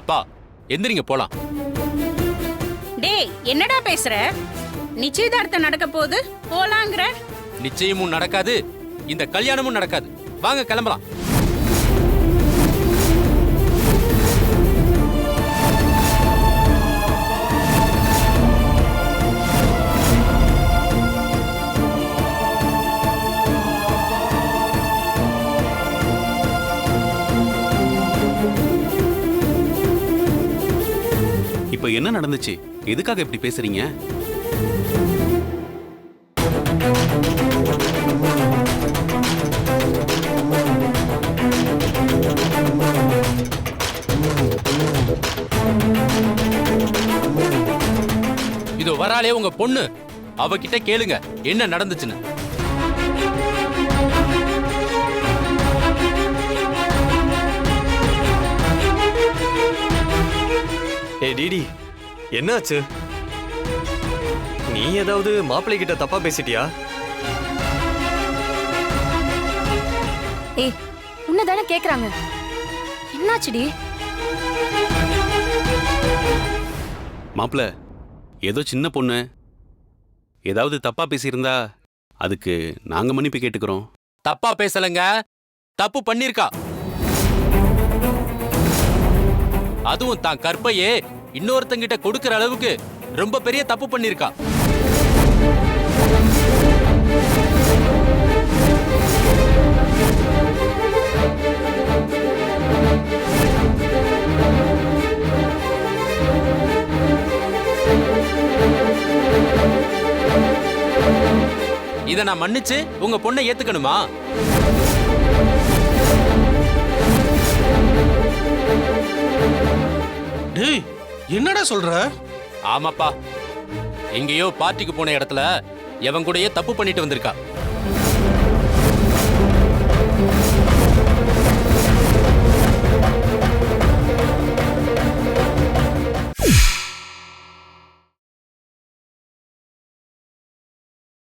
அப்பா எந்திரிங்க போலாம். டேய் என்னடா பேசுற? நிச்சயதார்த்தம் நடக்க போகுது போலாங்கற? நிச்சயமும் நடக்காது, இந்த கல்யாணமும் நடக்காது. வாங்க கிளம்பலாம். இப்ப என்ன நடந்துச்சு? எதுக்காக இப்படி பேசுறீங்க? இதோ வராளே உங்க பொண்ணு, அவகிட்ட கேளுங்க என்ன நடந்துச்சுன்னு. ஏய் டிடி, என்னாச்சு? நீ ஏதாவது மாப்பிள்ளை கிட்ட தப்பா பேசிட்டியா? ஏய் உன்னதானே கேக்குறாங்க, என்னாச்சுடி? மாப்பிள, ஏதோ சின்ன பொண்ணு ஏதாவது தப்பா பேசியிருந்தா அதுக்கு நாங்க மன்னிப்பு கேட்டுக்கிறோம். தப்பா பேசலங்க, தப்பு பண்ணிருக்கா. அதுவும் தான் கற்பையே இன்னொருத்தங்கிட்ட கொடுக்கிற அளவுக்கு ரொம்ப பெரிய தப்பு பண்ணிருக்கா. இத நான் மன்னிச்சு உங்க பொண்ணை ஏத்துக்கணுமா? டேய் என்னடா சொல்ற? ஆமாப்பா, எங்கேயோ பார்ட்டிக்கு போன இடத்துல எவன் கூடயே தப்பு பண்ணிட்டு வந்திருக்கா.